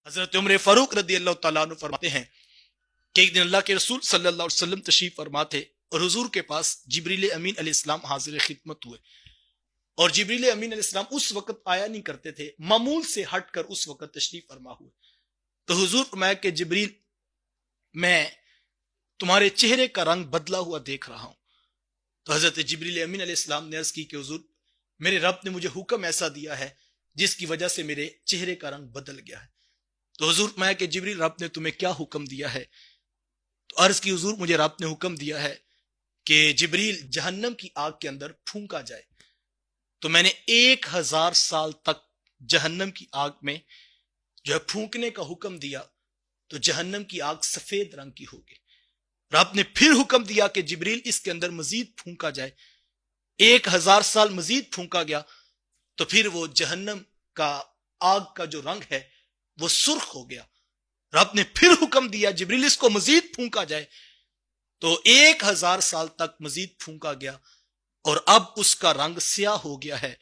حضرت عمر فاروق رضی اللہ تعالیٰ عنہ فرماتے ہیں کہ ایک دن اللہ کے رسول صلی اللہ علیہ وسلم تشریف فرما تھے اور حضور کے پاس جبریل امین علیہ السلام حاضر خدمت ہوئے، اور جبریل امین علیہ السلام اس وقت آیا نہیں کرتے تھے، معمول سے ہٹ کر اس وقت تشریف فرما ہوئے۔ تو حضور فرمایا کہ جبریل، میں تمہارے چہرے کا رنگ بدلا ہوا دیکھ رہا ہوں۔ تو حضرت جبریل امین علیہ السلام نے عرض کی کہ حضور، میرے رب نے مجھے حکم ایسا دیا ہے جس کی وجہ سے میرے چہرے کا رنگ بدل گیا ہے۔ تو حضور فرمایا کہ جبریل، رب نے تمہیں کیا حکم دیا ہے؟ تو عرض کی حضور، مجھے رب نے حکم دیا ہے کہ جبریل جہنم کی آگ کے اندر پھونکا جائے۔ تو میں نے 1000 سال تک جہنم کی آگ میں جو ہے پھونکنے کا حکم دیا، تو جہنم کی آگ سفید رنگ کی ہوگی۔ رب نے پھر حکم دیا کہ جبریل اس کے اندر مزید پھونکا جائے۔ 1000 سال مزید پھونکا گیا تو پھر وہ جہنم کا آگ کا جو رنگ ہے وہ سرخ ہو گیا۔ رب نے پھر حکم دیا جبریل اس کو مزید پھونکا جائے، تو 1000 سال تک مزید پھونکا گیا اور اب اس کا رنگ سیاہ ہو گیا ہے۔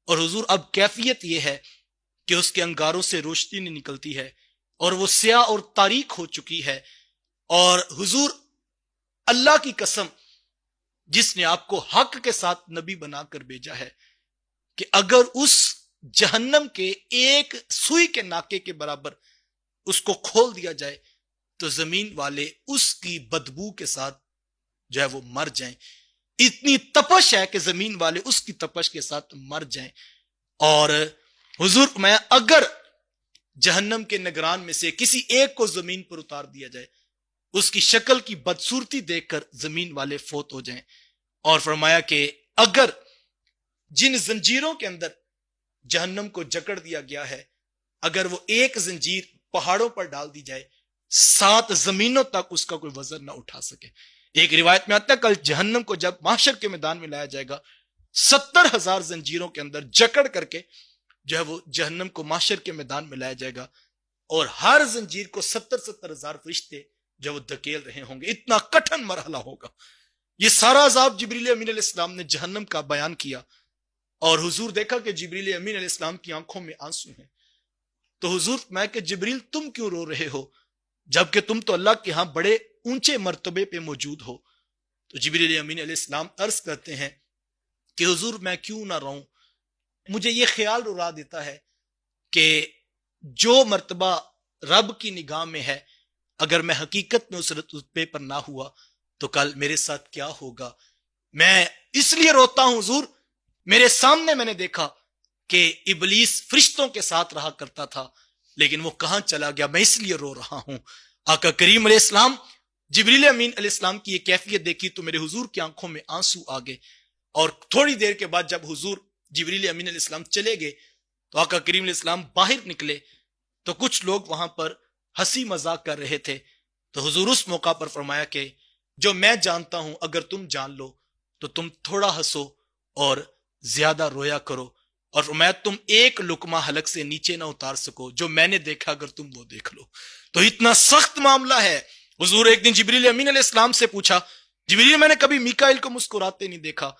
اور حضور اب کیفیت یہ ہے کہ اس کے انگاروں سے روشنی نہیں نکلتی ہے اور وہ سیاہ اور تاریک ہو چکی ہے۔ اور حضور، اللہ کی قسم جس نے آپ کو حق کے ساتھ نبی بنا کر بھیجا ہے، کہ اگر اس جہنم کے ایک سوئی کے ناکے کے برابر اس کو کھول دیا جائے تو زمین والے اس کی بدبو کے ساتھ جو ہے وہ مر جائیں۔ اتنی تپش ہے کہ زمین والے اس کی تپش کے ساتھ مر جائیں۔ اور حضور، میں اگر جہنم کے نگران میں سے کسی ایک کو زمین پر اتار دیا جائے، اس کی شکل کی بدصورتی دیکھ کر زمین والے فوت ہو جائیں۔ اور فرمایا کہ اگر جن زنجیروں کے اندر جہنم کو جکڑ دیا گیا ہے، اگر وہ ایک زنجیر پہاڑوں پر ڈال دی جائے، 7 زمینوں تک اس کا کوئی وزن نہ اٹھا سکے۔ ایک روایت میں آتا ہے کل جہنم کو جب محشر کے میدان میں لایا جائے گا، 70,000 زنجیروں کے اندر جکڑ کر کے جو ہے وہ جہنم کو محشر کے میدان میں لایا جائے گا، اور ہر زنجیر کو 70,000 فرشتے جو وہ دھکیل رہے ہوں گے۔ اتنا کٹھن مرحلہ ہوگا۔ یہ سارا عذاب جبریل امین علیہ السلام نے جہنم کا بیان کیا، اور حضور دیکھا کہ جبریل امین علیہ السلام کی آنکھوں میں آنسو ہیں۔ تو حضور، میں کہ جبریل تم کیوں رو رہے ہو جبکہ تم تو اللہ کے ہاں بڑے اونچے مرتبے پہ موجود ہو؟ تو جبریل امین علیہ السلام عرض کرتے ہیں کہ حضور، میں کیوں نہ رہوں؟ مجھے یہ خیال رلا دیتا ہے کہ جو مرتبہ رب کی نگاہ میں ہے، اگر میں حقیقت میں اس رتبے پر نہ ہوا تو کل میرے ساتھ کیا ہوگا؟ میں اس لیے روتا ہوں حضور، میرے سامنے میں نے دیکھا کہ ابلیس فرشتوں کے ساتھ رہا کرتا تھا، لیکن وہ کہاں چلا گیا، میں اس لیے رو رہا ہوں۔ آقا کریم علیہ السلام، جبریل امین علیہ السلام کی یہ کیفیت دیکھی تو میرے حضور کی آنکھوں میں آنسو آ گئے۔ اور تھوڑی دیر کے بعد جب حضور جبریل امین علیہ السلام چلے گئے تو آقا کریم علیہ السلام باہر نکلے تو کچھ لوگ وہاں پر ہنسی مذاق کر رہے تھے۔ تو حضور اس موقع پر فرمایا کہ جو میں جانتا ہوں اگر تم جان لو تو تم تھوڑا ہنسو اور زیادہ رویا کرو، اور فرمایا تم ایک لقمہ حلق سے نیچے نہ اتار سکو، جو میں نے دیکھا اگر تم وہ دیکھ لو۔ تو اتنا سخت معاملہ ہے۔ حضور ایک دن جبریل امین علیہ السلام سے پوچھا، جبریل، میں نے کبھی میکائیل کو مسکراتے نہیں دیکھا۔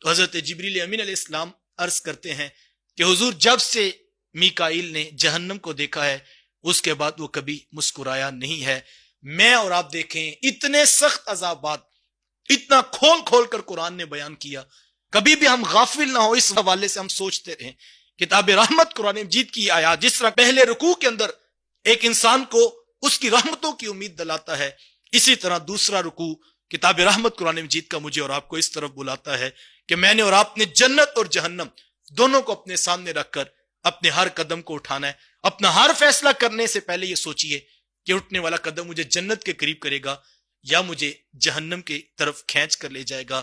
تو حضرت جبریل امین علیہ السلام عرض کرتے ہیں کہ حضور، جب سے میکائیل نے جہنم کو دیکھا ہے اس کے بعد وہ کبھی مسکرایا نہیں ہے۔ میں اور آپ دیکھیں اتنے سخت عذابات اتنا کھول کھول کر قرآن نے بیان کیا، کبھی بھی ہم غافل نہ ہو اس حوالے سے، ہم سوچتے رہیں کتاب رحمت قرآن مجید کی آیات جس طرح پہلے رکوع کے اندر ایک انسان کو اس کی رحمتوں کی امید دلاتا ہے، اسی طرح دوسرا رکوع کتاب رحمت قرآن مجید کا مجھے اور آپ کو اس طرف بلاتا ہے کہ میں نے اور آپ نے جنت اور جہنم دونوں کو اپنے سامنے رکھ کر اپنے ہر قدم کو اٹھانا ہے۔ اپنا ہر فیصلہ کرنے سے پہلے یہ سوچئے کہ اٹھنے والا قدم مجھے جنت کے قریب کرے گا یا مجھے جہنم کی طرف کھینچ کر لے جائے گا۔